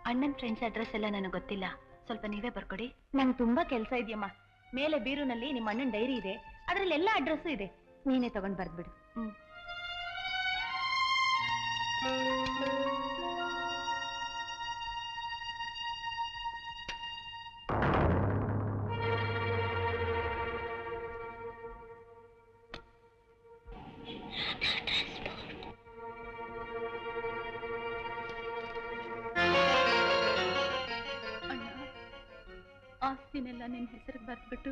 ಅಣ್ಣನ friends address ಎಲ್ಲ ನನಗೆ ಗೊತ್ತಿಲ್ಲ, ಸ್ವಲ್ಪ ನೀವೇ ಬರ್ಕೊಡಿ. ನಂಗೆ ತುಂಬಾ ಕೆಲಸ ಇದೆಯಮ್ಮ. ಮೇಲೆ ಬೀರುನಲ್ಲಿ ನಿಮ್ಮ ಅಣ್ಣನ ಡೈರಿ ಇದೆ, ಅದರಲ್ಲಿ ಎಲ್ಲ ಅಡ್ರೆಸ್ಸು ಇದೆ. ನೀನೇ ತಗೊಂಡು ಬರ್ದ್ಬಿಡು. ಆಸ್ತಿನೆಲ್ಲ ನಿನ್ನ ಹೆಸರಿಗೆ ಬರ್ದ್ಬಿಟ್ಟು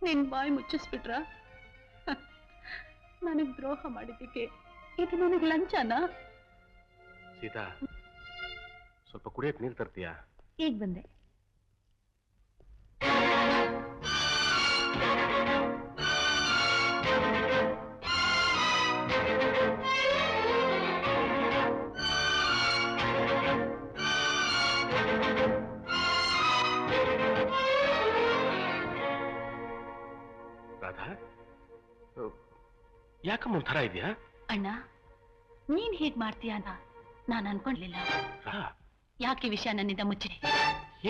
ನಿನ್ ಬಾಯಿ ಮುಚ್ಚಿಸ್ಬಿಟ್ರ? ನನಗ್ ದ್ರೋಹ ಮಾಡಿದ್ದಕ್ಕೆ ಇದು ನನಗೆ ಲಂಚನಾ? ಸೀತಾ, ಸ್ವಲ್ಪ ಕುಡಿಯಕ್ಕೆ ನೀರು ತರ್ತೀಯಾ? ಈಗ ಬಂದೆ. ರಾಧಾ, ಯಾಕಮ್ಮ ಒಂಥರ ಇದೆಯಾ? ಅಣ್ಣ, ನೀನ್ ಹೀಗ್ ಮಾಡ್ತೀಯ ಅಂತ ನಾನು ಅನ್ಕೊಂಡ್ಲಿಲ್ಲ. ಯಾಕೆ ವಿಷಯ ನನ್ನಿಂದ ಮುಚ್ಚಿದೆ?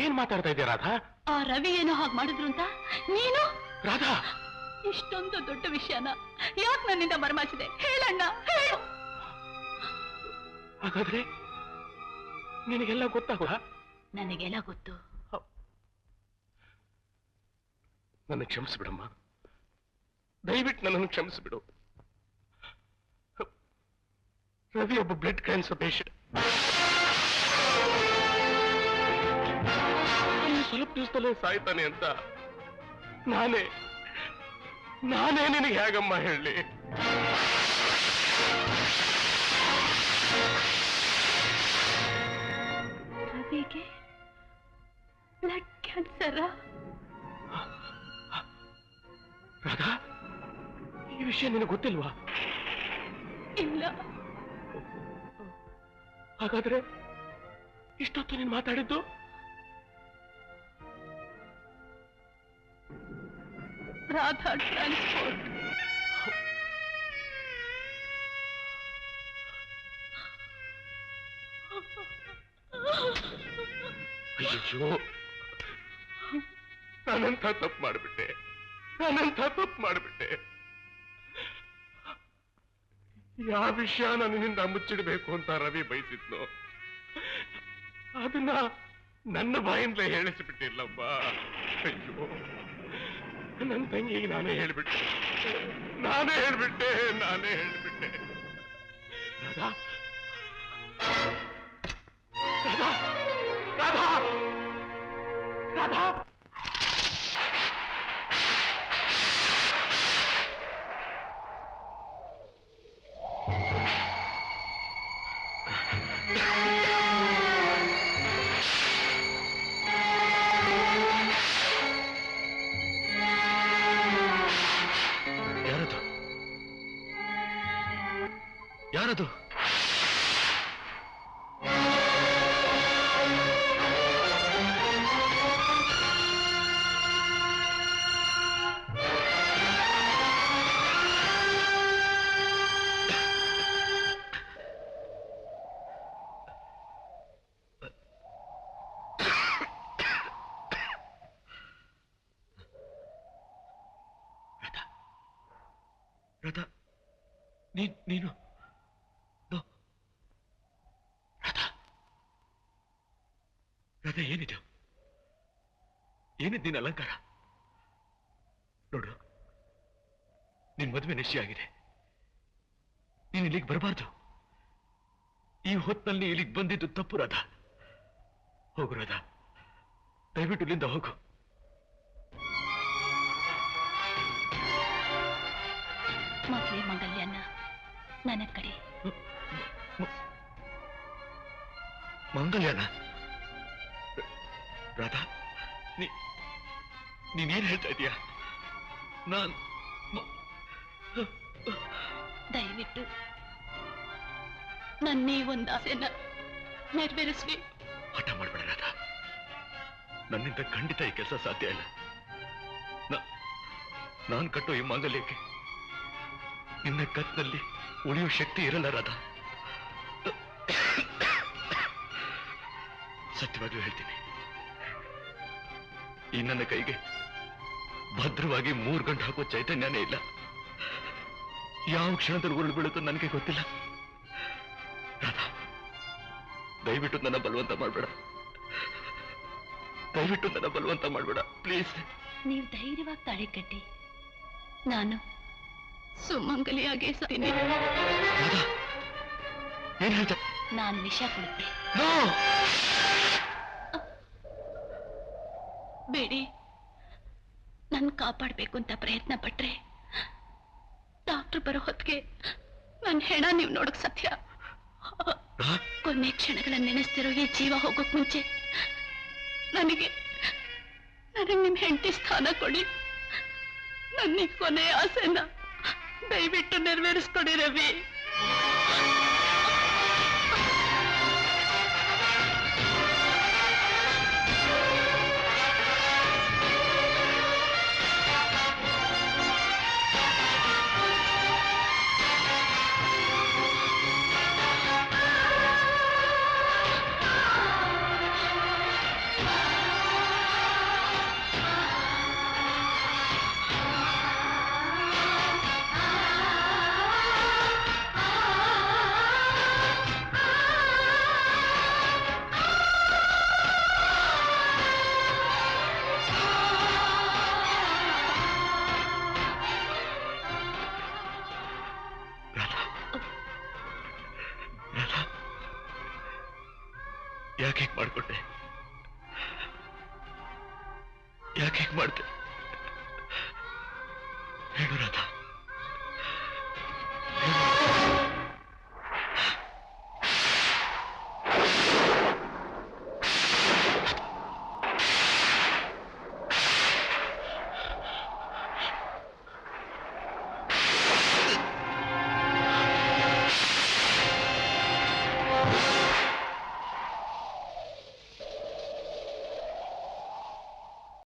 ಏನ್ ಮಾತಾಡ್ತಾ ಇದೆಯಾ ರಾಧಾ? ಆ ರವಿ ಏನೋ ಹಾಗೆ ಮಾಡಿದ್ರು ಅಂತ ನೀನು? ರಾಧಾ, ಇಷ್ಟೊಂದು ದೊಡ್ಡ ವಿಷಯನ ಯಾಕೆ ನನ್ನಿಂದ ಮರೆಮಾಚಿದೆ? ಹೇಳಣ್ಣ, ಹೇಳು. ಹಾಗಾದ್ರೆ ನಿನಗೆಲ್ಲ ಗೊತ್ತಾಗ? ನನಗೆಲ್ಲ ಗೊತ್ತು. ನನ್ನ ಕ್ಷಮಿಸ್ಬಿಡಮ್ಮ, ದಯವಿಟ್ಟು ನನ್ನನ್ನು ಕ್ಷಮಿಸಿಬಿಡು. ರವಿ ಒಬ್ಬ ಬ್ಲಡ್ ಕ್ಯಾನ್ಸರ್ ಪೇಷಂಟ್. ಸ್ವಲ್ಪ ದಿವಸದಲ್ಲೇ ಸಾಯ್ತಾನೆ ಅಂತ ನಾನೇ ನಿನಗೆ ಹೇಗಮ್ಮ ಹೇಳಿ? ರವಿಗೆ ಬ್ಲಡ್ ಕ್ಯಾನ್ಸರ್? ರಾಧಾ, ಈ ವಿಷಯ ನಿನಗೆ ಗೊತ್ತಿಲ್ವಾ? ಇಲ್ಲ. ಹಾಗಾದ್ರೆ ಇಷ್ಟೊತ್ತು ನೀನು ಮಾತಾಡಿದ್ದು? ರಾಧಾ ಟ್ರಾನ್ಸ್ಪೋರ್ಟ್. ಅಯ್ಯೋ, ನಾನೆಂಥ ತಪ್ಪು ಮಾಡಿಬಿಟ್ಟೆ. ಯಾವ ವಿಷಯ ನನ್ನಿಂದ ಮುಚ್ಚಿಡಬೇಕು ಅಂತ ರವಿ ಬಯಸಿದ್ನು, ಅದನ್ನ ನನ್ನ ಬಾಯಿಂದಲೇ ಹೇಳಿಸಿಬಿಟ್ಟಿಲ್ಲಮ್ಮ. ಅಯ್ಯೋ, ನನ್ನ ತಂಗಿಗೆ ನಾನೇ ಹೇಳ್ಬಿಟ್ಟೆ. ರಾಧಾ, ರಾಧಾ, ರಾಧಾ, ರಾಧಾ. ಯಾರದು? ರಾಧಾ, ನೀನು ರಾಧಾ, ಏನಿದೆ ನಿನ್ನ ಅಲಂಕಾರ? ನೋಡು, ನಿನ್ ಮದುವೆ ನಿಶ್ಚಯ ಆಗಿದೆ. ನೀನು ಇಲ್ಲಿಗೆ ಬರಬಾರ್ದು. ಈ ಹೊತ್ತಿನಲ್ಲಿ ಇಲ್ಲಿಗೆ ಬಂದಿದ್ದು ತಪ್ಪು ರಾಧಾ. ಹೋಗು ರಾಧಾ, ದಯವಿಟ್ಟು ಇಲ್ಲಿಂದ ಹೋಗು. ಮೊದಲೇ ಮಂಗಲ್ಯನ್ನ ನನ್ನ ಕಡೆ. ಮಂಗಲ್ಯನ? ರಾಧಾ, ನೀನೇನ್ ಹೇಳ್ತಾ ಇದೀಯಾ? ದಯವಿಟ್ಟು ನನ್ನ ಈ ಒಂದು ಆಸೆನ ನೆರವೇರಿಸ್ವಿ. ಹಠ ಮಾಡ್ಬೇಡ ರಾಧಾ, ನನ್ನಿಂದ ಖಂಡಿತ ಈ ಕೆಲಸ ಸಾಧ್ಯ ಇಲ್ಲ. ನಾನು ಕಟ್ಟೋ ಈ ಮಾಂಗಲ್ಯಕ್ಕೆ ನಿನ್ನ ಕತ್ನಲ್ಲಿ ಉಳಿಯುವ ಶಕ್ತಿ ಇರಲ್ಲ ರಾಧಾ. ಸತ್ಯವಾಗ್ಲೂ ಹೇಳ್ತೀನಿ, ಈ ನನ್ನ ಕೈಗೆ ಭದ್ರವಾಗಿ 3 ಗಂಟೆ ಹಾಕೋ ಚೈತನ್ಯನೇ ಇಲ್ಲ. ಯಾವ ಕ್ಷಣದಲ್ಲಿ ಉರುಳು ಬೀಳುತ್ತೋ ನನಗೆ ಗೊತ್ತಿಲ್ಲ. ರಾಧಾ, ದಯವಿಟ್ಟು ನನ್ನ ಬಲವಂತ ಮಾಡಬೇಡ, ದಯವಿಟ್ಟು ನನ್ನ ಬಲವಂತ ಮಾಡಬೇಡ ಪ್ಲೀಸ್. ನೀವು ಧೈರ್ಯವಾಗಿ ತಾಳಿ ಕಟ್ಟಿ, ನಾನು ಸುಮಂಗಲಿಯಾಗಿ ಸಾತೀನಿ. ಏನ್ ಹೇಳ್ತಾ? ನಾನು ವಿಷ ಕುಡಿತೆ. ಬೇಡಿ, ನನ್ ಕಾಪಾಡ್ಬೇಕು ಅಂತ ಪ್ರಯತ್ನ ಪಟ್ರೆ ಡಾಕ್ಟರ್ ಬರೋ ಹೊತ್ತಿಗೆ ನನ್ನ ಹೆಣ ನೀವು ನೋಡಕ್ ಸತ್ಯ. ಕೊನೆ ಕ್ಷಣಗಳನ್ನ ನೆನೆಸ್ತಿರೋ ಈ ಜೀವ ಹೋಗೋಕ್ ಮುಂಚೆ ನನಗೆ ನಿಮ್ ಹೆಂಡತಿ ಸ್ಥಾನ ಕೊಡಿ. ನನ್ನ ಕೊನೆ ಆಸೆನ ದಯವಿಟ್ಟು ನೆರವೇರಿಸ್ಕೊಡಿ ರವಿ. ಯಾಕೆ ಹೀಗೆ ಮಾಡ್ಕೊಂಡೆ? ಯಾಕೆ ಹೀಗೆ ಮಾಡ್ದೆ? ಹೇಳು ರಾಧಾ.